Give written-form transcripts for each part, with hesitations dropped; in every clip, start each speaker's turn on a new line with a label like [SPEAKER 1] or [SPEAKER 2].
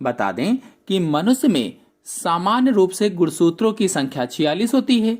[SPEAKER 1] बता दें कि मनुष्य में सामान्य रूप से गुणसूत्रों की संख्या 46 होती है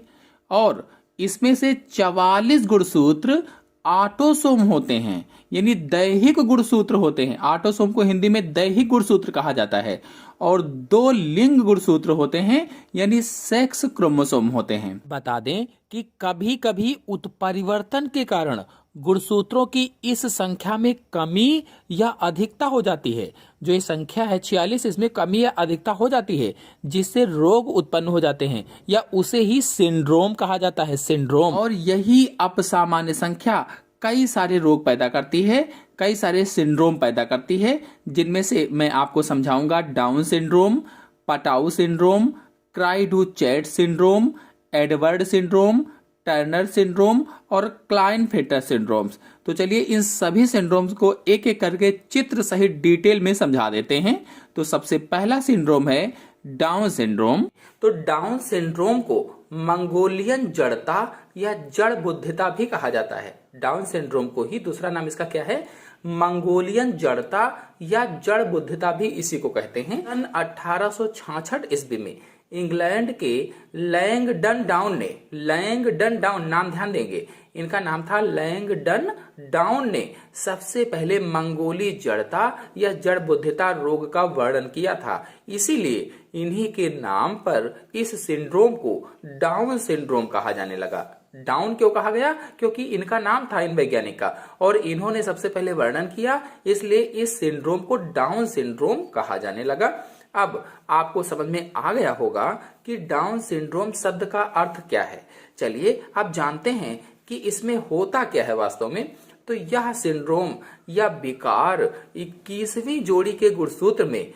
[SPEAKER 1] और इसमें से 44 गुणसूत्र ऑटोसोम होते हैं, यानी दैहिक गुणसूत्र होते हैं। ऑटोसोम को हिंदी में दैहिक गुणसूत्र कहा जाता है। और 2 लिंग गुणसूत्र होते हैं, यानी सेक्स क्रोमोसोम होते हैं। बता दें कि कभी कभी उत्परिवर्तन के कारण गुणसूत्रों की इस संख्या में कमी या अधिकता हो जाती है। जो ये संख्या है 46, इसमें कमी या अधिकता हो जाती है, जिससे रोग उत्पन्न हो जाते हैं या उसे ही सिंड्रोम कहा जाता है, सिंड्रोम। और यही अपसामान्य संख्या कई सारे रोग पैदा करती है, कई सारे सिंड्रोम पैदा करती है, जिनमें से मैं आपको समझाऊंगा down syndrome, Patau syndrome, cry do chat syndrome, Edward syndrome, Turner syndrome और क्लाइनफेटर सिंड्रोम्स। तो चलिए इन सभी सिंड्रोम्स को एक एक करके चित्र सहित डिटेल में समझा देते हैं। तो सबसे पहला सिंड्रोम है डाउन सिंड्रोम। तो डाउन सिंड्रोम को मंगोलियन जड़ता या जड़ बुद्धिता भी कहा जाता है। डाउन सिंड्रोम को ही दूसरा नाम इसका क्या है? मंगोलियन जड़ता या जड़ बुद्धिता भी इसी को कहते हैं। सन 1866 ईस्वी में इंग्लैंड के लैंगडन डाउन नाम ध्यान देंगे, इनका नाम था लैंगडन डाउन ने सबसे पहले मंगोली जड़ता या जड़ बुद्धिता रोग का वर्णन किया था। इसीलिए इन्हीं के नाम पर इस सिंड्रोम को डाउन सिंड्रोम कहा जाने लगा। डाउन क्यों कहा गया? क्योंकि इनका नाम था इन वैज्ञानिक का और इन्होंने सबसे पहले वर्णन किया, इसलिए इस सिंड्रोम को डाउन सिंड्रोम कहा जाने लगा। अब आपको समझ में आ गया होगा कि डाउन सिंड्रोम शब्द का अर्थ क्या है। चलिए अब जानते हैं कि इसमें होता क्या है वास्तव में। तो यह सिंड्रोम या विकार 21वीं जोड़ी के गुणसूत्र में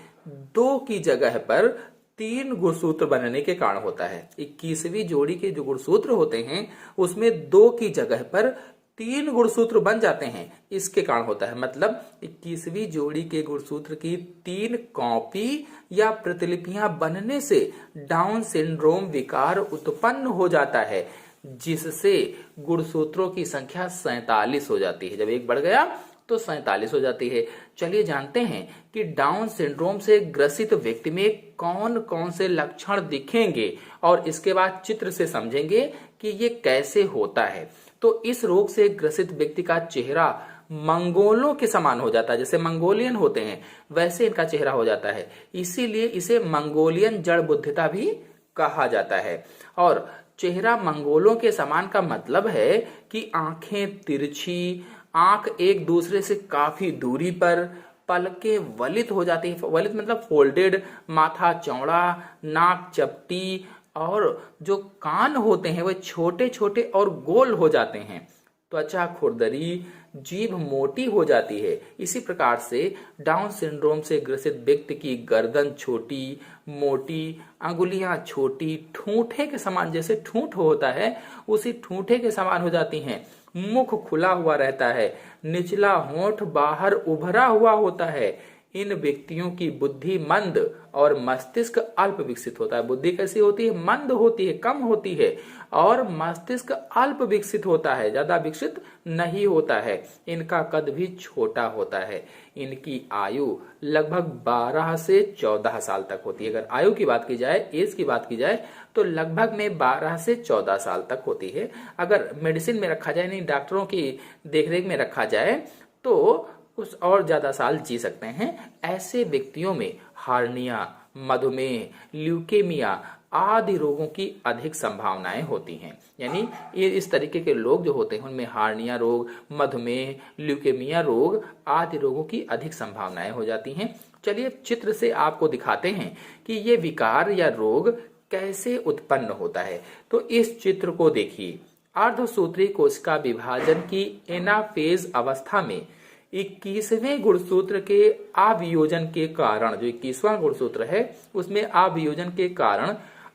[SPEAKER 1] 2 की जगह पर 3 गुणसूत्र बनने के कारण होता है। 21वीं जोड़ी के जो गुणसूत्र होते हैं उसमें 2 की जगह पर 3 गुणसूत्र बन जाते हैं, इसके कारण होता है। मतलब 21वीं जोड़ी के गुणसूत्र की 3 कॉपी या प्रतिलिपियां बनने से डाउन सिंड्रोम विकार उत्पन्न हो जाता है, जिससे गुणसूत्रों की संख्या 47 हो जाती है। जब एक बढ़ गया तो 47 हो जाती है। चलिए जानते हैं कि डाउन सिंड्रोम से ग्रसित व्यक्ति में कौन कौन से लक्षण दिखेंगे और इसके बाद चित्र से समझेंगे कि ये कैसे होता है। तो इस रोग से ग्रसित व्यक्ति का चेहरा मंगोलों के समान हो जाता है, जैसे मंगोलियन होते हैं वैसे इनका चेहरा हो जाता है। इसीलिए इसे मंगोलियन जड़ बुद्धिता भी कहा जाता है। और चेहरा मंगोलों के समान का मतलब है कि आंखें तिरछी, आंख एक दूसरे से काफी दूरी पर, पलकें वलित हो जाती है, वलित मतलब फोल्डेड, माथा चौड़ा, नाक चपटी और जो कान होते हैं वह छोटे छोटे और गोल हो जाते हैं, त्वचा खुरदरी, जीभ मोटी हो जाती है। इसी प्रकार से डाउन सिंड्रोम से ग्रसित व्यक्ति की गर्दन छोटी मोटी, अंगुलियां छोटी, ठूंठे के समान, जैसे ठूंठ होता है उसी ठूंठे के समान हो जाती हैं। मुख खुला हुआ रहता है, निचला होंठ बाहर उभरा हुआ होता है। इन व्यक्तियों की बुद्धि मंद और मस्तिष्क अल्प विकसित होता है। बुद्धि कैसी होती है? मंद होती है, कम होती है, और मस्तिष्क अल्प विकसित होता है, ज्यादा विकसित नहीं होता है। इनका कद भी छोटा होता है। इनकी आयु लगभग 12 से 14 साल तक होती है। अगर आयु की बात की जाए, एज की बात की जाए, तो लगभग में 12 से 14 साल तक होती है। अगर मेडिसिन में रखा जाए, नहीं डॉक्टरों की देखरेख में रखा जाए, तो कुछ और ज्यादा साल जी सकते हैं। ऐसे व्यक्तियों में हार्निया, मधुमेह, ल्यूकेमिया आदि रोगों की अधिक संभावनाएं होती हैं। यानी ये इस तरीके के लोग जो होते हैं उनमें हार्निया रोग, मधुमेह, ल्यूकेमिया रोग आदि रोगों की अधिक संभावनाएं हो जाती हैं। चलिए चित्र से आपको दिखाते हैं कि ये विकार या रोग कैसे उत्पन्न होता है। तो इस चित्र को देखिए। अर्धसूत्री कोशिका विभाजन की एनाफेज अवस्था में 21वें गुणसूत्र के अवियोजन के कारण, जो 21वां गुणसूत्र है उसमें अवियोजन के कारण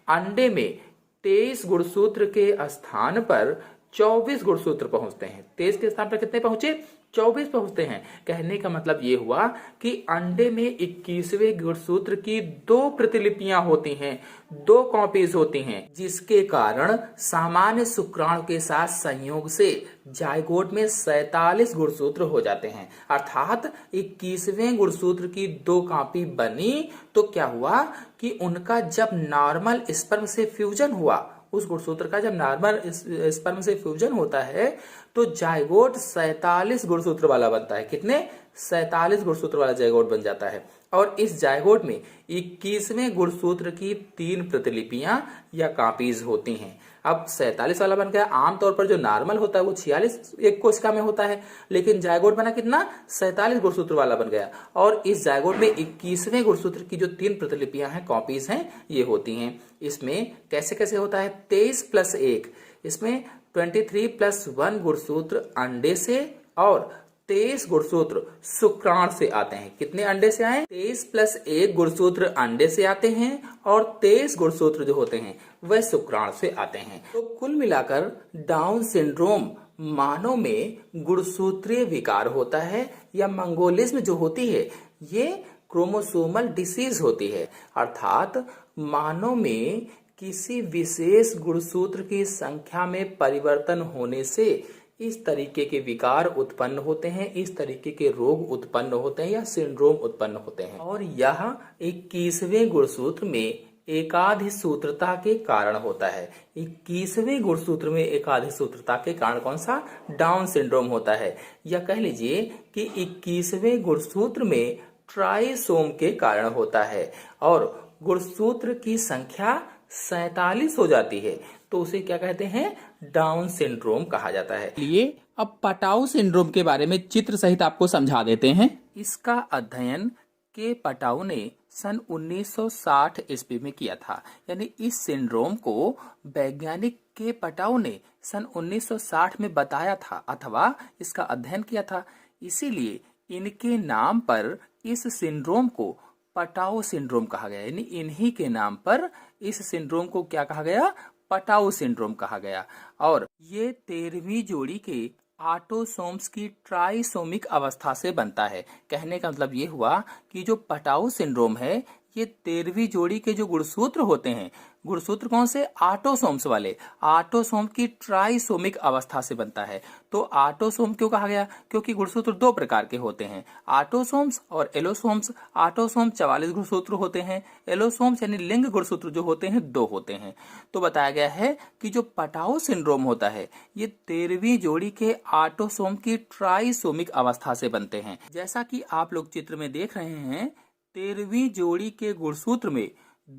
[SPEAKER 1] अंडे में 23 गुणसूत्र के स्थान पर 24 गुणसूत्र पहुंचते हैं। 23 के स्थान पर कितने पहुंचे? 24 पहुंचते हैं। कहने का मतलब ये हुआ कि अंडे में 21वें गुणसूत्र की 2 प्रतिलिपियां होती हैं, 2 कॉपीज होती हैं, जिसके कारण सामान्य शुक्राणु के साथ संयोग से जायगोट में 47 गुणसूत्र हो जाते हैं। अर्थात 21वें गुणसूत्र की 2 कॉपी बनी तो क्या हुआ कि उनका जब नॉर्मल स्पर्म से फ्यूजन हुआ, उस गुणसूत्र का जब नॉर्मल स्पर्म से फ्यूजन होता है तो जायगोट 47 गुणसूत्र वाला बनता है। कितने? 47 गुणसूत्र वाला जायगोट बन जाता है। और इस जायगोट में 21वें गुणसूत्र की 3 प्रतिलिपियां या कॉपीज होती हैं। अब 47 वाला बन गया। आमतौर पर जो नॉर्मल होता है वो 46 एक कोशिका में होता है, लेकिन जायगोट बना कितना? 47 गुणसूत्र वाला बन गया। और इस जायगोट में 21वें गुणसूत्र की जो 3 प्रतिलिपियां हैं, कॉपीज हैं, ये होती हैं। इसमें कैसे कैसे होता है? 23 + 1, इसमें 23 + 1 गुणसूत्र अंडे से और 23 गुणसूत्र शुक्राणु से आते हैं। कितने अंडे से आए? 23 + 1 गुणसूत्र अंडे से आते हैं और 23 गुणसूत्र जो होते हैं वह शुक्राणु से आते हैं। तो कुल मिलाकर डाउन सिंड्रोम मानव में गुणसूत्रीय विकार होता है या मंगोलिज्म जो होती है, ये क्रोमोसोमल डिसीज होती है। अर्थात मानव में किसी विशेष गुणसूत्र की संख्या में परिवर्तन होने से इस तरीके के विकार उत्पन्न होते हैं, इस तरीके के रोग उत्पन्न होते हैं या सिंड्रोम उत्पन्न होते हैं। और यह 21वें गुणसूत्र में एकाधिक सूत्रता के कारण होता है। 21वें गुणसूत्र में एकाधिक सूत्रता के कारण कौन सा? डाउन सिंड्रोम होता है। या कह लीजिए कि 21वें गुणसूत्र में ट्राइसोम के कारण होता है और गुणसूत्र की संख्या 47 हो जाती है, तो उसे क्या कहते हैं? डाउन सिंड्रोम कहा जाता है। लिए अब पटाऊ सिंड्रोम के बारे में चित्र सहित आपको समझा देते हैं। इसका अध्ययन के पटाऊ ने सन 1960 ईस्वी में किया था। यानी इस सिंड्रोम को वैज्ञानिक के पटाऊ ने सन 1960 में बताया था अथवा इसका अध्ययन किया था। इसीलिए इनके नाम पर इस सिंड्रोम को पटाऊ सिंड्रोम कहा गया। यानी इन्हीं के नाम पर इस सिंड्रोम को क्या कहा गया? पटाऊ सिंड्रोम कहा गया। और ये 13वीं जोड़ी के ऑटोसोम्स की ट्राइसोमिक अवस्था से बनता है। कहने का मतलब ये हुआ कि जो पटाऊ सिंड्रोम है ये 13वीं जोड़ी के जो गुणसूत्र होते हैं, गुणसूत्र कौन से? ऑटोसोम्स वाले, ऑटोसोम की ट्राइसोमिक अवस्था से बनता है। तो ऑटोसोम क्यों कहा गया? क्योंकि गुणसूत्र 2 प्रकार के होते हैं, ऑटोसोम्स और एलोसोम्स। ऑटोसोम 44 गुणसूत्र होते हैं, एलोसोम्स यानी लिंग गुणसूत्र जो होते हैं 2 होते हैं। तो बताया गया है कि जो पटाऊ सिंड्रोम होता है ये 13वीं जोड़ी के ऑटोसोम की ट्राइसोमिक अवस्था से बनते हैं। जैसा कि आप लोग चित्र में देख रहे हैं, 13वीं जोड़ी के गुणसूत्र में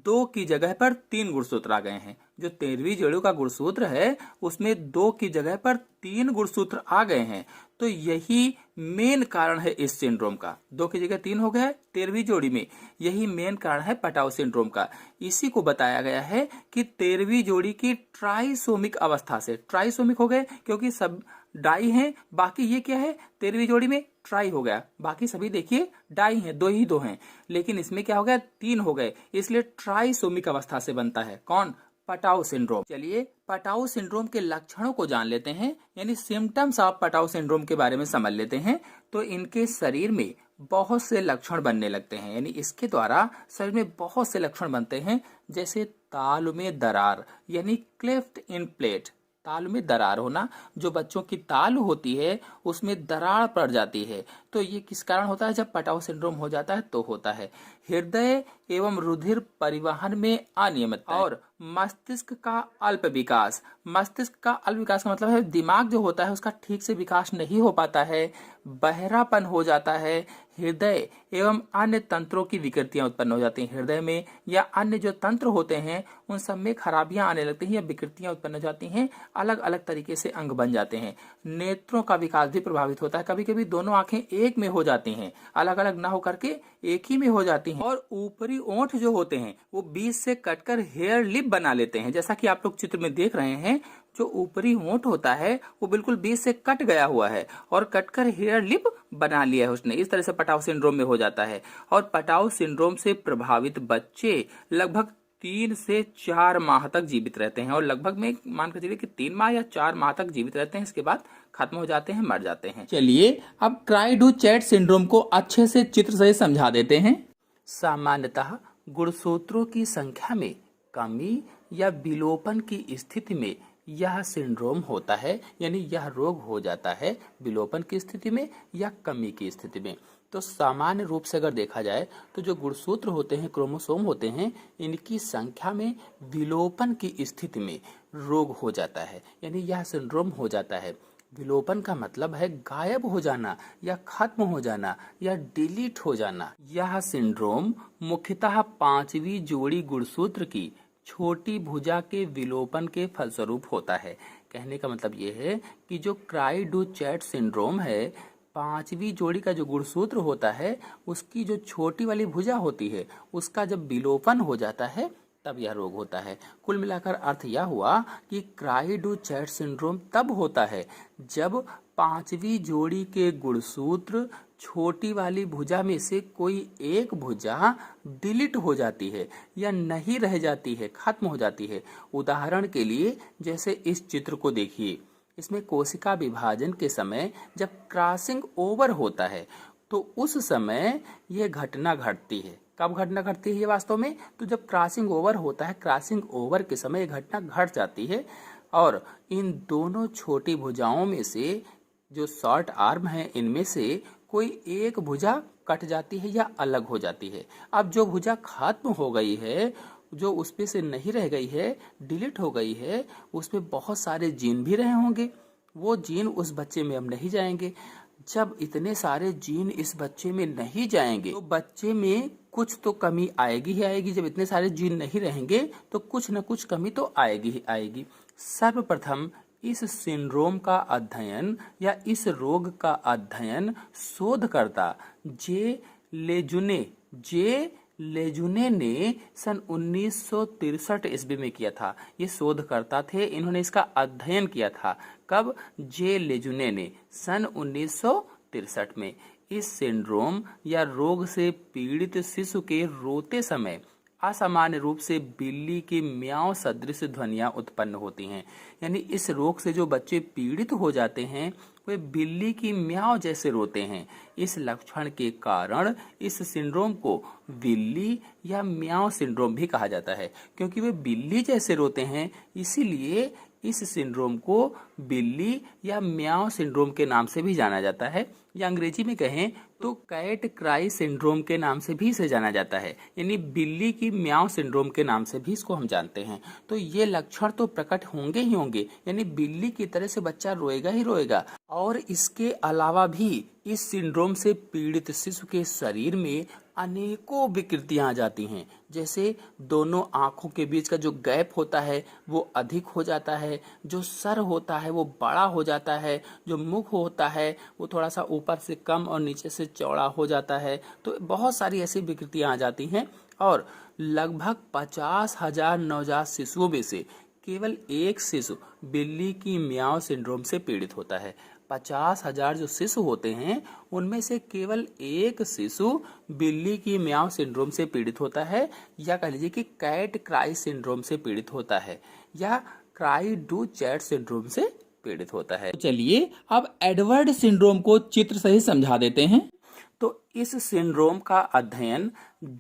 [SPEAKER 1] 2 की जगह पर 3 गुणसूत्र आ गए हैं। जो 13वीं जोड़ी का गुणसूत्र है उसमें 2 की जगह पर 3 गुणसूत्र आ गए हैं। तो यही मेन कारण है इस सिंड्रोम का। 2 की जगह 3 हो गया है 13वीं जोड़ी में, यही मेन कारण है पटाऊ सिंड्रोम का। इसी को बताया गया है कि 13वीं जोड़ी की ट्राइसोमिक अवस्था से, ट्राइसोमिक हो गए क्योंकि सब डाई हैं, बाकी ये क्या है? 13वीं जोड़ी में ट्राई हो गया, बाकी सभी देखिए डाई हैं, 2 ही 2 हैं, लेकिन इसमें क्या हो गया? 3 हो गए, इसलिए ट्राइसोमिक अवस्था से बनता है। कौन? Patau syndrome. चलिए पटाऊ सिंड्रोम के लक्षणों को जान लेते हैं, यानी सिम्टम्स ऑफ पटाऊ सिंड्रोम के बारे में समझ लेते हैं। तो इनके शरीर में बहुत से लक्षण बनने लगते हैं, यानी इसके द्वारा शरीर में बहुत से लक्षण बनते हैं, जैसे तालु में दरार यानी क्लेफ्ट इन प्लेट, तालु में दरार होना। जो बच्चों की तालु होती है उसमें दरार पड़ जाती है, तो ये किस कारण होता है? जब पटाऊ सिंड्रोम हो जाता है तो होता है। हृदय एवं रुधिर परिवहन में अनियमितता और मस्तिष्क का अल्प विकास। मस्तिष्क का अल्प विकास का मतलब है दिमाग जो होता है उसका ठीक से विकास नहीं हो पाता है, बहरापन हो जाता है, हृदय एवं अन्य तंत्रों की विकृतियां उत्पन्न हो जाती हैं। हृदय में या अन्य जो तंत्र होते हैं उन सब में खराबियां आने लगती हैं या विकृतियां उत्पन्न हो जाती हैं, अलग अलग तरीके से अंग बन जाते हैं। नेत्रों का विकास भी प्रभावित होता है, कभी कभी दोनों आंखें एक में हो जाती हैं, अलग अलग ना हो करके एक ही में हो जाती हैं। और ऊपरी ओंठ जो होते हैं वो बीच से कटकर हेयर लिप बना लेते हैं। जैसा कि आप लोग चित्र में देख रहे हैं, जो ऊपरी होंठ होता है वो बिल्कुल बीच से कट गया हुआ है और कटकर हेयर लिप बना लिया है उसने। इस तरह से पटाऊ सिंड्रोम में हो जाता है। और पटाऊ सिंड्रोम से प्रभावित बच्चे लगभग 3 से 4 माह तक जीवित रहते हैं और लगभग में मान कर चलिए कि 3 माह या 4 माह तक जीवित रहते हैं, इसके बाद खत्म हो जाते हैं, मर जाते हैं। चलिए अब क्राई डू चैट सिंड्रोम को अच्छे से चित्र से समझा देते हैं। सामान्यतः गुणसूत्रों की संख्या में कमी या विलोपन की स्थिति में यह सिंड्रोम होता है, यानी यह रोग हो जाता है विलोपन की स्थिति में या कमी की स्थिति में। तो सामान्य रूप से अगर देखा जाए तो जो गुणसूत्र होते हैं, क्रोमोसोम होते हैं, इनकी संख्या में विलोपन की स्थिति में रोग हो जाता है, यानी यह सिंड्रोम हो जाता है। विलोपन का मतलब है गायब हो जाना या खत्म हो जाना या डिलीट हो जाना। यह सिंड्रोम मुख्यतः 5वीं जोड़ी गुणसूत्र की छोटी भुजा के विलोपन के फलस्वरूप होता है। कहने का मतलब ये है कि जो क्राई डू चैट सिंड्रोम है, 5वीं जोड़ी का जो गुणसूत्र होता है उसकी जो छोटी वाली भुजा होती है उसका जब विलोपन हो जाता है तब यह रोग होता है। कुल मिलाकर अर्थ यह हुआ कि क्राई डू चैट सिंड्रोम तब होता है जब 5वीं जोड़ी के गुणसूत्र छोटी वाली भुजा में से कोई एक भुजा डिलीट हो जाती है या नहीं रह जाती है, खत्म हो जाती है। उदाहरण के लिए जैसे इस चित्र को देखिए, इसमें कोशिका विभाजन के समय जब क्रॉसिंग ओवर होता है तो उस समय यह घटना घटती है। कब घटना घटती है ये वास्तव में? तो जब क्रॉसिंग ओवर होता है, क्रॉसिंग ओवर के समय ये घटना घट जाती है और इन दोनों छोटी भुजाओं में से जो शॉर्ट आर्म है इनमें से कोई एक भुजा कट जाती है या अलग हो जाती है। अब जो भुजा खत्म हो गई है, जो उसपे से नहीं रह गई है, डिलीट हो गई है, उसमें बहुत सारे जीन भी रहे होंगे। वो जीन उस बच्चे में अब नहीं जाएंगे। जब इतने सारे जीन इस बच्चे में नहीं जाएंगे तो बच्चे में कुछ तो कमी आएगी ही आएगी। जब इतने सारे जीन नहीं रहेंगे तो कुछ न कुछ कमी तो आएगी ही आएगी। सर्वप्रथम इस सिंड्रोम का अध्ययन या इस रोग का अध्ययन शोधकर्ता जे लेजुने ने सन 1963 ईस्वी में किया था। ये शोधकर्ता थे, इन्होंने इसका अध्ययन किया था। कब? जे लेजुने ने सन 1963 में। इस सिंड्रोम या रोग से पीड़ित शिशु के रोते समय असामान्य रूप से बिल्ली की म्याऊं सदृश ध्वनियां उत्पन्न होती हैं। यानी इस रोग से जो बच्चे पीड़ित हो जाते हैं वे बिल्ली की म्याऊं जैसे रोते हैं। इस लक्षण के कारण इस सिंड्रोम को बिल्ली या म्याऊं सिंड्रोम भी कहा जाता है। क्योंकि वे बिल्ली जैसे रोते हैं इसीलिए इस सिंड्रोम को बिल्ली या म्याऊं सिंड्रोम के नाम से भी जाना जाता है, या अंग्रेजी में कहें तो कैट क्राई सिंड्रोम के नाम से भी इसे जाना जाता है। यानी बिल्ली की म्याऊं सिंड्रोम के नाम से भी इसको हम जानते हैं। तो ये लक्षण तो प्रकट होंगे ही होंगे, यानी बिल्ली की तरह से बच्चा रोएगा ही रोएगा। और इसके अलावा भी इस सिंड्रोम से पीड़ित शिशु के शरीर में अनेकों विकृतियां आ जाती हैं। जैसे दोनों आंखों के बीच का जो गैप होता है वो अधिक हो जाता है, जो सर होता है वो बड़ा हो जाता है, जो मुख होता है वो थोड़ा सा ऊपर से कम और नीचे से चौड़ा हो जाता है। तो बहुत सारी ऐसी विकृतियां आ जाती हैं और लगभग 50,000 नवजात शिशुओं में से केवल एक शिशु बिल्ली की म्याऊं सिंड्रोम से पीड़ित होता है। 50,000 जो शिशु होते हैं उनमें से केवल एक शिशु बिल्ली की म्याऊं सिंड्रोम से पीड़ित होता है, या कह लीजिए कि कैट क्राई सिंड्रोम से पीड़ित होता है, या क्राई डू चैट सिंड्रोम से पीड़ित होता है। तो चलिए अब एडवर्ड सिंड्रोम को चित्र सहित समझा देते हैं। तो इस सिंड्रोम का अध्ययन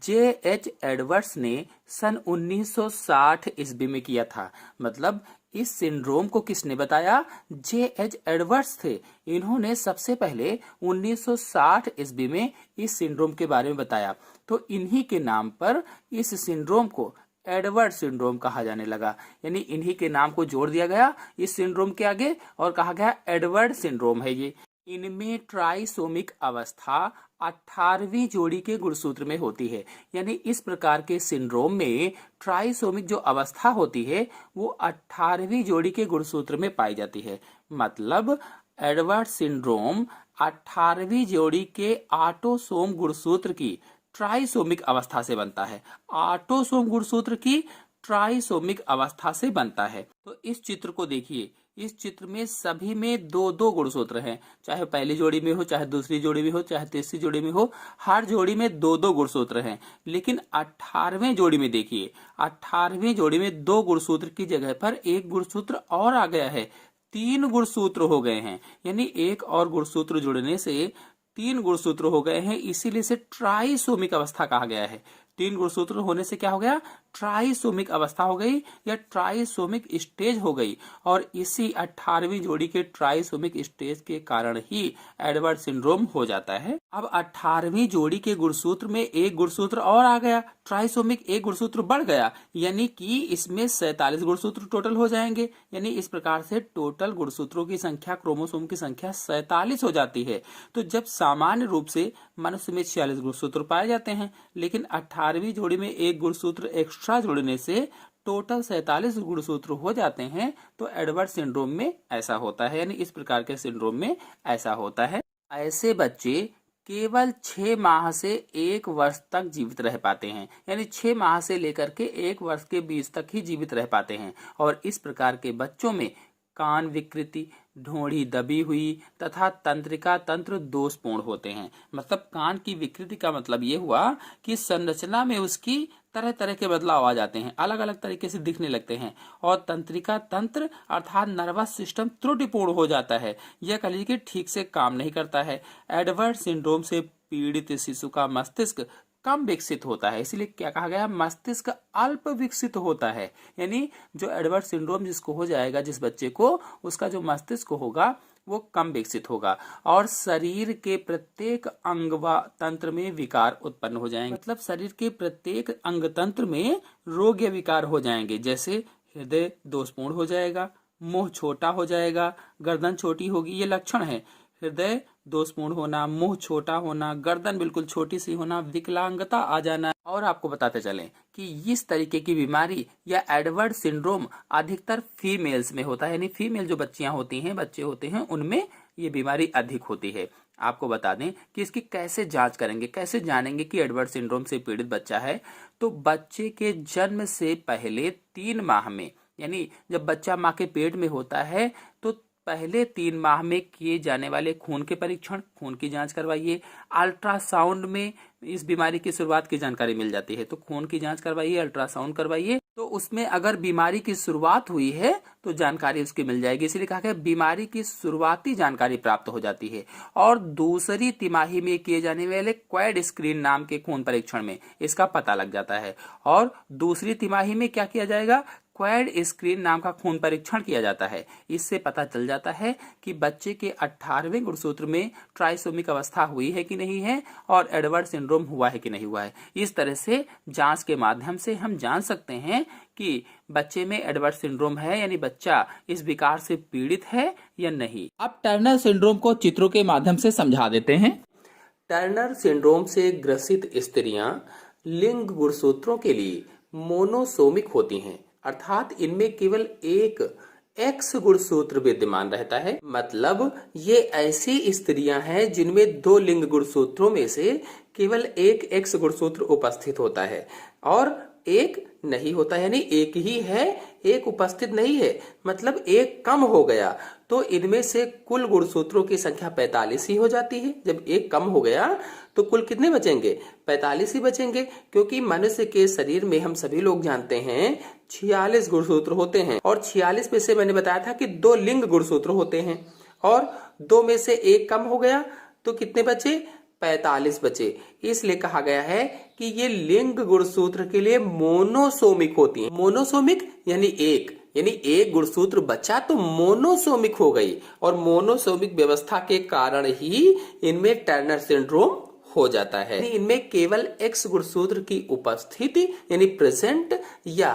[SPEAKER 1] J.H. एडवर्ड्स ने सन 1960 ईस्वी में किया था। मतलब इस सिंड्रोम को किसने बताया? J.H. एडवर्ड्स थे। इन्होंने सबसे पहले 1960 ईस्वी में इस सिंड्रोम के बारे में बताया। तो इन्हीं के नाम पर इस सिंड्रोम को एडवर्ड सिंड्रोम कहा जाने लगा। यानी इन्हीं के नाम को जोड़ दिया गया इस सिंड्रोम के आगे और कहा गया एडवर्ड सिंड्रोम है ये। इनमें ट्राइसोमिक अवस्था 18वीं जोड़ी के गुणसूत्र में होती है। यानी इस प्रकार के सिंड्रोम में ट्राइसोमिक जो अवस्था होती है वो 18वीं जोड़ी के गुणसूत्र में पाई जाती है। मतलब एडवर्ड सिंड्रोम 18वीं जोड़ी के ऑटोसोम गुणसूत्र की ट्राइसोमिक अवस्था से बनता है। ऑटोसोम गुणसूत्र की ट्राइसोमिक अवस्था से बनता है। तो इस चित्र को देखिए, इस चित्र में सभी में दो दो गुणसूत्र हैं, चाहे पहली जोड़ी में हो, चाहे दूसरी जोड़ी में हो, चाहे तीसरी जोड़ी में हो, हर जोड़ी में दो दो गुणसूत्र हैं। लेकिन 18वें जोड़ी में देखिए, 18वीं जोड़ी में दो गुणसूत्र की जगह पर एक गुणसूत्र और आ गया है, 3 गुणसूत्र हो गए हैं। यानी एक और गुणसूत्र जुड़ने से 3 गुणसूत्र हो गए हैं, इसीलिए इसे ट्राइसोमिक अवस्था कहा गया है। 3 गुणसूत्र होने से क्या हो गया, ट्राइसोमिक अवस्था हो गई या ट्राइसोमिक स्टेज हो गई। और इसी 18वीं जोड़ी के ट्राइसोमिक स्टेज के कारण ही एडवर्ड सिंड्रोम हो जाता है। अब 18वीं जोड़ी के गुणसूत्र में एक गुणसूत्र और आ गया, ट्राइसोमिक एक गुणसूत्र बढ़ गया, यानी कि इसमें 47 गुणसूत्र टोटल हो जाएंगे। यानी इस प्रकार से टोटल गुणसूत्रों की संख्या, क्रोमोसोम की संख्या 47 हो जाती है। तो जब सामान्य रूप से मनुष्य में 46 गुणसूत्र पाए जाते हैं, लेकिन 18वीं जोड़ी में एक गुणसूत्र एक्स्ट्रा जुड़ने से टोटल 47 गुणसूत्र हो जाते हैं, तो एडवर्ड सिंड्रोम में ऐसा होता है। यानी इस प्रकार के सिंड्रोम में ऐसा होता है। ऐसे बच्चे केवल 6 माह से 1 वर्ष तक जीवित रह पाते हैं, यानी 6 माह से लेकर के 1 वर्ष के बीच तक ही जीवित रह पाते हैं। और इस प्रकार के बच्चों में कान विकृति, ढोंढ़ी दबी हुई तथा तंत्रिका तंत्र दोषपूर्ण होते हैं। मतलब कान की विकृति का मतलब ये हुआ कि संरचना में उसकी तरह तरह के बदलाव आ जाते हैं, अलग अलग तरीके से दिखने लगते हैं। और तंत्रिका तंत्र अर्थात नर्वस सिस्टम त्रुटिपूर्ण हो जाता है, यह कह लीजिए कि ठीक से काम नहीं करता है। एडवर्ड सिंड्रोम से पीड़ित शिशु का मस्तिष्क कम विकसित होता है, इसीलिए क्या कहा गया, मस्तिष्क अल्प विकसित होता है। यानी जो एडवर्ड सिंड्रोम जिसको हो जाएगा, जिस बच्चे को, उसका जो मस्तिष्क होगा वो कम विकसित होगा और शरीर के प्रत्येक अंग व तंत्र में विकार उत्पन्न हो जाएंगे। मतलब शरीर के प्रत्येक अंग तंत्र में रोग या विकार हो जाएंगे, जैसे हृदय दोषपूर्ण हो जाएगा, मुंह छोटा हो जाएगा, गर्दन छोटी होगी, ये लक्षण है। हृदय दोषपूर्ण होना, मुंह छोटा होना, गर्दन बिल्कुल छोटी सी होना, विकलांगता आ जाना। और आपको बताते चलें कि इस तरीके की बीमारी या एडवर्ड सिंड्रोम अधिकतर फीमेल्स में होता है, यानी फीमेल जो बच्चियां होती हैं, बच्चे होते हैं, उनमें ये बीमारी अधिक होती है। आपको बता दें कि इसकी कैसे जांच करेंगे, कैसे जानेंगे कि एडवर्ड सिंड्रोम से पीड़ित बच्चा है। तो बच्चे के जन्म से पहले 3 माह में, यानी जब बच्चा माँ के पेट में होता है तो पहले 3 माह में किए जाने वाले खून के परीक्षण, खून की जांच करवाइए। अल्ट्रासाउंड में इस बीमारी की शुरुआत की जानकारी मिल जाती है, तो खून की जांच करवाइए, अल्ट्रासाउंड करवाइए। तो उसमें अगर बीमारी की शुरुआत हुई है तो जानकारी उसकी मिल जाएगी, इसलिए कहा गया बीमारी की शुरुआती जानकारी प्राप्त हो जाती है। और दूसरी तिमाही में किए जाने वाले क्वैड स्क्रीन नाम के खून परीक्षण में इसका पता लग जाता है। और दूसरी तिमाही में क्या किया जाएगा, क्वैड स्क्रीन नाम का खून परीक्षण किया जाता है। इससे पता चल जाता है कि बच्चे के 18वें गुणसूत्र में ट्राइसोमिक अवस्था हुई है कि नहीं है और एडवर्ड सिंड्रोम हुआ है कि नहीं हुआ है। इस तरह से जांच के माध्यम से हम जान सकते हैं कि बच्चे में एडवर्ड सिंड्रोम है, यानी बच्चा इस विकार से पीड़ित है या नहीं। अब टर्नर सिंड्रोम को चित्रों के माध्यम से समझा देते हैं। टर्नर सिंड्रोम से ग्रसित स्त्रियां लिंग गुणसूत्रों के लिए मोनोसोमिक होती हैं, अर्थात इनमें केवल एक एक्स गुणसूत्र विद्यमान रहता है। मतलब ये ऐसी स्त्रियां हैं जिनमें 2 लिंग गुणसूत्रों में से केवल एक एक्स गुणसूत्र उपस्थित होता है और एक नहीं होता, यानी एक ही है, एक उपस्थित नहीं है, मतलब एक कम हो गया। तो इनमें से कुल गुणसूत्रों की संख्या 45 ही हो जाती है। जब एक कम हो गया तो कुल कितने बचेंगे, 45 ही बचेंगे, क्योंकि मनुष्य के शरीर में हम सभी लोग जानते हैं 46 गुणसूत्र होते हैं और 46 में से मैंने बताया था कि 2 लिंग गुणसूत्र होते हैं और 2 में से एक कम हो गया तो कितने बचे, 45 बचे। इसलिए कहा गया है कि ये लिंग गुणसूत्र के लिए मोनोसोमिक होती हैं। मोनोसोमिक यानी एक गुणसूत्र बचा तो मोनोसोमिक हो गई और मोनोसोमिक व्यवस्था के कारण ही इनमें टर्नर सिंड्रोम हो जाता है। इनमें केवल एक्स गुणसूत्र की उपस्थिति यानी प्रेजेंट या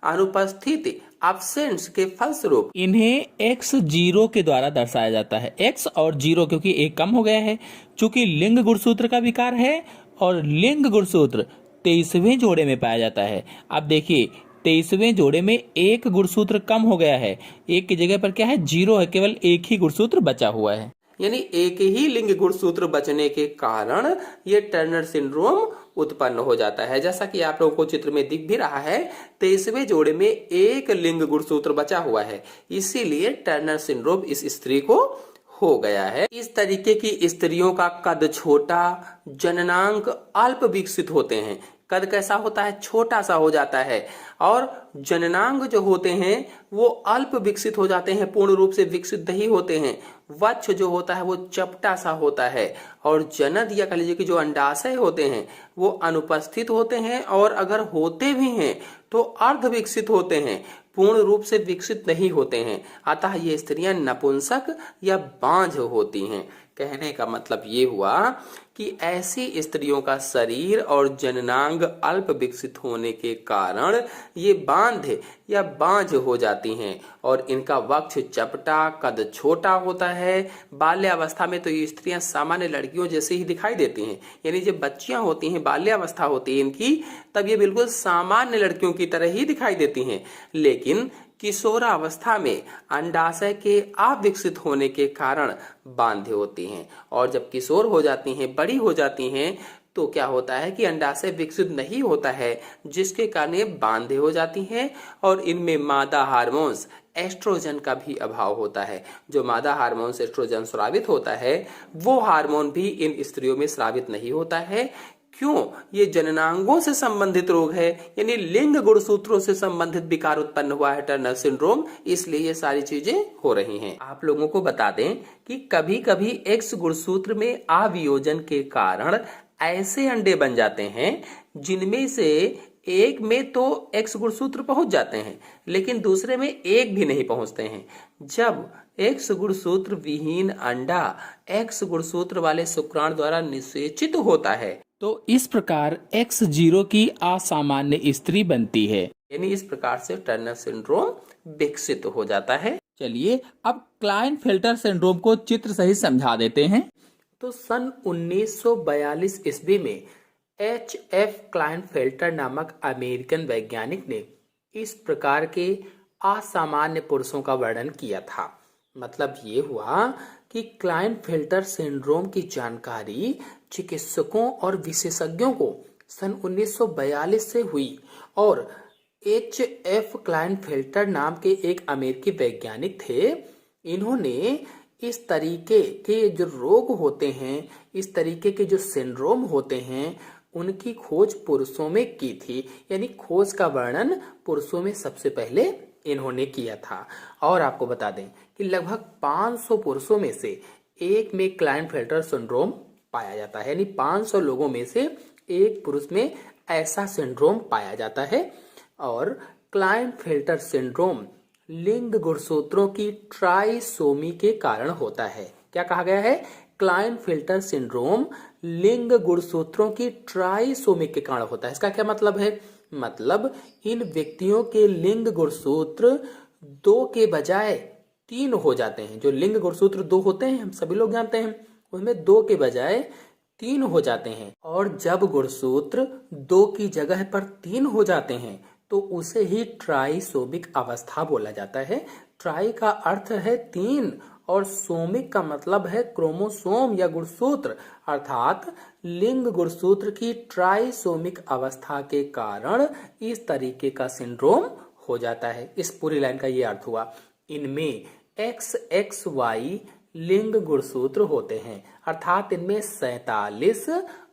[SPEAKER 1] अनुपस्थिति एब्सेंस के फलस्वरूप इन्हें X0 के द्वारा दर्शाया जाता है। X और 0 क्योंकि एक कम हो गया है, चूंकि लिंग गुणसूत्र का विकार है और लिंग गुणसूत्र 23वें जोड़े में पाया जाता है। अब देखिए 23वें जोड़े में एक गुणसूत्र कम हो गया है, एक की जगह पर क्या है, 0 है, केवल एक ही गुणसूत्र बचा हुआ है।
[SPEAKER 2] यानी एक ही लिंग गुणसूत्र बचने के कारण ये टर्नर सिंड्रोम उत्पन्न हो जाता है। जैसा कि आप लोगों को चित्र में दिख भी रहा है, 23वें जोड़े में एक लिंग गुणसूत्र बचा हुआ है, इसीलिए टर्नर सिंड्रोम इस स्त्री को हो गया है। इस तरीके की स्त्रियों का कद छोटा, जननांग अल्प विकसित होते हैं। कद कैसा होता है? छोटा सा हो जाता है। और जननांग जो होते हैं वो अल्प विकसित हो जाते हैं, पूर्ण रूप से विकसित नहीं होते हैं। वक्ष जो होता है वो चपटा सा होता है। और जनन या कह लीजिए कि जो अंडाशय होते हैं वो अनुपस्थित होते हैं, और अगर होते भी हैं तो अर्ध विकसित होते हैं, पूर्ण रूप से विकसित नहीं होते हैं। अतः ये स्त्रियां नपुंसक या बांझ होती हैं। कहने का मतलब ये हुआ कि ऐसी स्त्रियों का शरीर और जननांग अल्प विकसित होने के कारण ये बांझ या बांझ हो जाती हैं, और इनका वक्ष चपटा, कद छोटा होता है। बाल्यावस्था में तो ये स्त्रियां सामान्य लड़कियों जैसे ही दिखाई देती हैं, यानी जब बच्चियां होती हैं, बाल्यावस्था होती है इनकी, तब ये बिल्कुल सामान्य लड़कियों की तरह ही दिखाई देती हैं। लेकिन किशोरावस्था में अंडाशय के अविकसित होने के कारण बांझे होती हैं, और जब किशोर हो जाती हैं, बड़ी हो जाती हैं, तो क्या होता है कि अंडाशय विकसित नहीं होता है, जिसके कारण ये बांझे हो जाती हैं। और इनमें मादा हार्मोन्स एस्ट्रोजन का भी अभाव होता है। जो मादा हार्मोन से एस्ट्रोजन स्रावित होता है, वो हार्मोन भी इन स्त्रियों में स्रावित नहीं होता है। क्यों? ये जननांगों से संबंधित रोग है, यानी लिंग गुणसूत्रों से संबंधित विकार उत्पन्न हुआ है टर्नर सिंड्रोम, इसलिए ये सारी चीजें हो रही हैं। आप लोगों को बता दें कि कभी कभी एक्स गुणसूत्र में अवियोजन के कारण ऐसे अंडे बन जाते हैं जिनमें से एक में तो एक्स गुणसूत्र पहुंच जाते हैं, लेकिन दूसरे में एक भी नहीं पहुंचते हैं। जब एक्स गुणसूत्र विहीन अंडा एक्स गुणसूत्र वाले शुक्राणु द्वारा निषेचित होता है,
[SPEAKER 1] तो इस प्रकार X0 की असामान्य स्त्री बनती है,
[SPEAKER 2] यानी इस प्रकार से टर्नर सिंड्रोम विकसित हो जाता है।
[SPEAKER 1] चलिए अब क्लाइनफेल्टर सिंड्रोम को चित्र सहित समझा देते हैं।
[SPEAKER 2] तो सन 1942 ईस्वी में H.F. क्लाइनफेल्टर नामक अमेरिकन वैज्ञानिक ने इस प्रकार के असामान्य पुरुषों का वर्णन किया था। मतलब ये हुआ कि क्लाइनफेल्टर सिंड्रोम की जानकारी चिकित्सकों और विशेषज्ञों को सन 1942 से हुई, और H.F. क्लाइनफेल्टर नाम के एक अमेरिकी वैज्ञानिक थे। इन्होंने इस तरीके के जो रोग होते हैं, इस तरीके के जो सिंड्रोम होते हैं, उनकी खोज पुरुषों में की थी। यानी खोज का वर्णन पुरुषों में सबसे पहले इन्होंने किया था। और आपको बता दें कि लगभग 500 पुरुषों में से एक में क्लाइनफेल्टर सिंड्रोम पाया जाता है, यानी 500 लोगों में से एक पुरुष में ऐसा सिंड्रोम पाया जाता है। और क्लाइनफेल्टर सिंड्रोम लिंग गुणसूत्रों की ट्राइसोमी के कारण होता है। क्या कहा गया है? क्लाइनफेल्टर सिंड्रोम लिंग गुणसूत्रों की ट्राइसोमी के कारण होता है। इसका क्या मतलब है? मतलब इन व्यक्तियों के लिंग गुणसूत्र 2 के बजाय 3 हो जाते हैं। जो लिंग गुणसूत्र 2 होते हैं, हम सभी लोग जानते हैं, उसमें 2 के बजाय 3 हो जाते हैं। और जब गुणसूत्र 2 की जगह पर 3 हो जाते हैं तो उसे ही ट्राइसोमिक अवस्था बोला जाता है। ट्राई का अर्थ है 3 और सोमिक का मतलब है क्रोमोसोम या गुणसूत्र, अर्थात लिंग गुणसूत्र की ट्राइसोमिक अवस्था के कारण इस तरीके का सिंड्रोम हो जाता है। इस पूरी लाइन का ये अर्थ हुआ। इनमें XXY लिंग गुणसूत्र होते हैं, अर्थात इनमें 47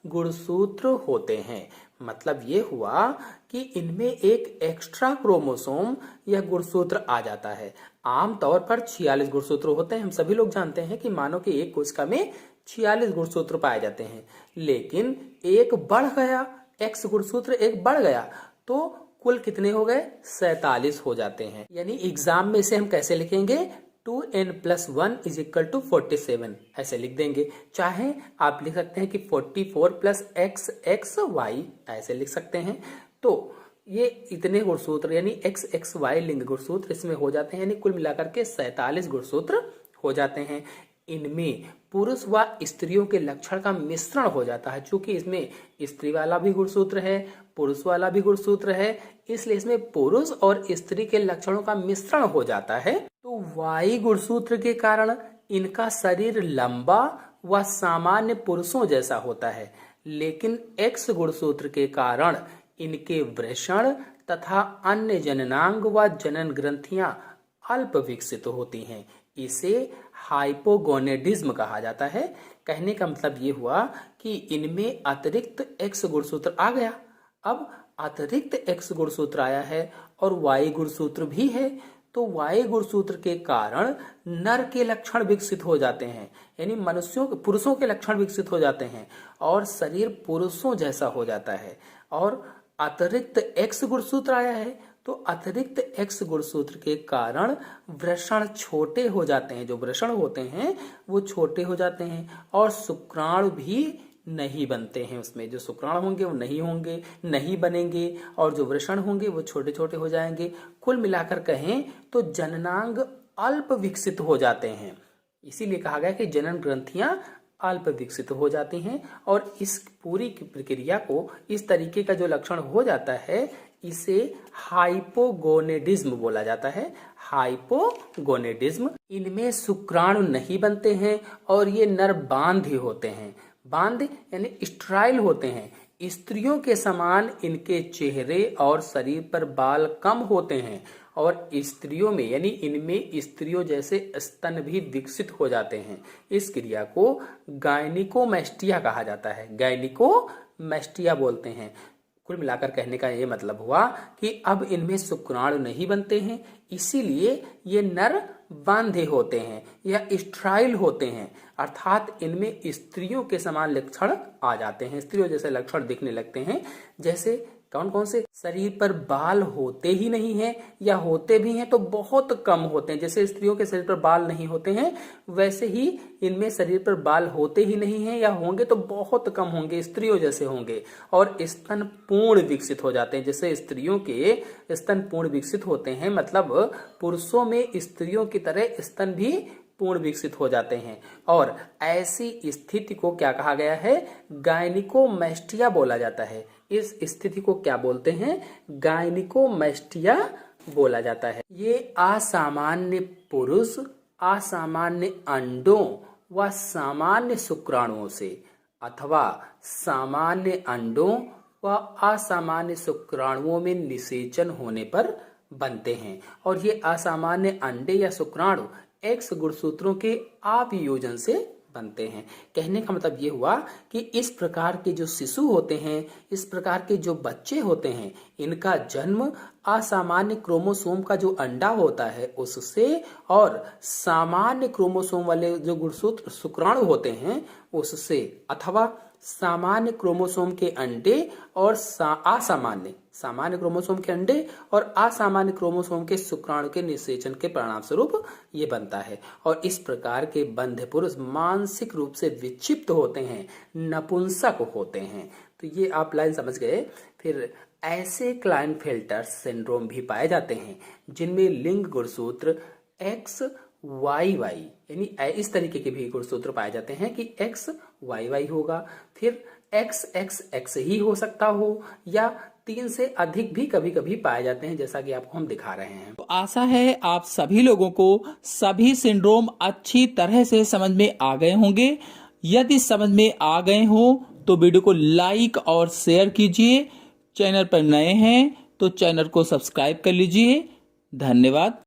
[SPEAKER 2] गुणसूत्र होते हैं। मतलब ये हुआ कि इनमें एक एक्स्ट्रा क्रोमोसोम या गुणसूत्र आ जाता है। आमतौर पर 46 गुणसूत्र होते हैं। हम सभी लोग जानते हैं कि मानव की एक कोशिका में 46 गुणसूत्र पाए जाते हैं, लेकिन एक बढ़ गया, एक्स गुणसूत्र एक बढ़ गया, तो कुल कितने हो गए? 47 हो जाते हैं। यानी एग्जाम में से हम कैसे लिखेंगे? 2n+1 = 47 ऐसे लिख देंगे। चाहे आप लिख सकते हैं कि 44 + XXY ऐसे लिख सकते हैं। तो ये इतने गुणसूत्र यानी XXY लिंग गुणसूत्र इसमें हो जाते हैं, यानी कुल मिलाकर के 47 गुणसूत्र हो जाते हैं। इनमें पुरुष व स्त्रियों के लक्षण का मिश्रण हो जाता है। चूंकि इसमें स्त्री वाला भी गुणसूत्र है, पुरुष वाला भी गुणसूत्र है, इसलिए इसमें पुरुष और स्त्री के लक्षणों का मिश्रण हो जाता है। तो Y गुणसूत्र के कारण इनका शरीर लंबा व सामान्य पुरुषों जैसा होता है, लेकिन एक्स गुणसूत्र के कारण इनके वृषण तथा अन्य जननांग व जनन ग्रंथियां अल्प विकसित होती हैं। इसे हाइपोगोनेडिज्म कहा जाता है। कहने का मतलब ये हुआ कि इनमें अतिरिक्त एक्स गुणसूत्र आ गया। अब अतिरिक्त एक्स गुणसूत्र आया है और वाई गुणसूत्र भी है, तो वाई गुणसूत्र के कारण नर के लक्षण विकसित हो जाते हैं, यानी पुरुषों के लक्षण विकसित हो जाते हैं और शरीर पुरुषों जैसा हो जाता है। और अतिरिक्त एक्स गुणसूत्र आया है, तो अतिरिक्त एक्स गुणसूत्र के कारण वृषण छोटे हो जाते हैं। जो वृषण होते हैं वो छोटे हो जाते हैं और शुक्राणु भी नहीं बनते हैं। उसमें जो शुक्राणु होंगे वो नहीं बनेंगे और जो वृषण होंगे वो छोटे छोटे हो जाएंगे। कुल मिलाकर कहें तो जननांग अल्प विकसित हो जाते हैं। इसीलिए कहा गया कि जनन ग्रंथियां अल्प विकसित हो जाती हैं और इस पूरी प्रक्रिया को, इस तरीके का जो लक्षण हो जाता है, इसे हाइपोगोनेडिज्म बोला जाता है। हाइपोगोनेडिज्म। इनमें शुक्राणु नहीं बनते हैं और ये नर बांध होते हैं। बांध यानी स्टेराइल होते हैं। स्त्रियों के समान इनके चेहरे और शरीर पर बाल कम होते हैं और स्त्रियों में यानी इनमें स्त्रियों जैसे स्तन भी विकसित हो जाते हैं। इस क्रिया को गायनिकोमेस्टिया कहा जाता है। गायनिकोमेस्टिया बोलते हैं। कुल मिलाकर कहने का ये मतलब हुआ कि अब इनमें शुक्राणु नहीं बनते हैं, इसीलिए ये नर बांधे होते हैं या स्टेराइल होते हैं, अर्थात इनमें स्त्रियों के समान लक्षण आ जाते हैं, स्त्रियों जैसे लक्षण दिखने लगते हैं। जैसे कौन कौन से? शरीर पर बाल होते ही नहीं है या होते भी हैं तो बहुत कम होते हैं। जैसे स्त्रियों के शरीर पर बाल नहीं होते हैं, वैसे ही इनमें शरीर पर बाल होते ही नहीं है या होंगे तो बहुत कम होंगे, स्त्रियों जैसे होंगे। और स्तन पूर्ण विकसित हो जाते हैं। जैसे स्त्रियों के स्तन पूर्ण विकसित होते हैं, मतलब पुरुषों में स्त्रियों की तरह स्तन भी पूर्ण विकसित हो जाते हैं। और ऐसी स्थिति को क्या कहा गया है? गायनिकोमेस्टिया बोला जाता है। इस स्थिति को क्या बोलते हैं? गायनिकोमेस्टिया बोला जाता है। ये असामान्य पुरुष असामान्य अंडों व सामान्य शुक्राणुओं से अथवा सामान्य अंडों व असामान्य शुक्राणुओं में निषेचन होने पर बनते हैं। और ये असामान्य अंडे या शुक्राणु एक्स गुणसूत्रों के अभियोजन से बनते हैं। कहने का मतलब ये हुआ कि इस प्रकार के जो शिशु होते हैं, इस प्रकार के जो बच्चे होते हैं, इनका जन्म असामान्य क्रोमोसोम का जो अंडा होता है उससे और सामान्य क्रोमोसोम वाले जो गुणसूत्र शुक्राणु होते हैं उससे, अथवा सामान्य क्रोमोसोम के अंडे और सामान्य क्रोमोसोम के अंडे और असामान्य क्रोमोसोम के शुक्राणु के निषेचन के परिणाम स्वरूप ये बनता है। और इस प्रकार के बंध्य पुरुष मानसिक रूप से विक्षिप्त होते हैं, नपुंसक होते हैं। तो ये आप लाइन समझ गए। फिर ऐसे क्लाइनफेल्टर सिंड्रोम भी पाए जाते हैं जिनमें लिंग गुणसूत्र XYY यानी इस तरीके के भी गुणसूत्र पाए जाते हैं कि XYY होगा, फिर XXX ही हो सकता हो या 3 से अधिक भी कभी कभी पाए जाते हैं, जैसा कि आपको हम दिखा रहे हैं।
[SPEAKER 1] तो आशा है आप सभी लोगों को सभी सिंड्रोम अच्छी तरह से समझ में आ गए होंगे। यदि समझ में आ गए हो तो वीडियो को लाइक और शेयर कीजिए। चैनल पर नए हैं तो चैनल को सब्सक्राइब कर लीजिए। धन्यवाद।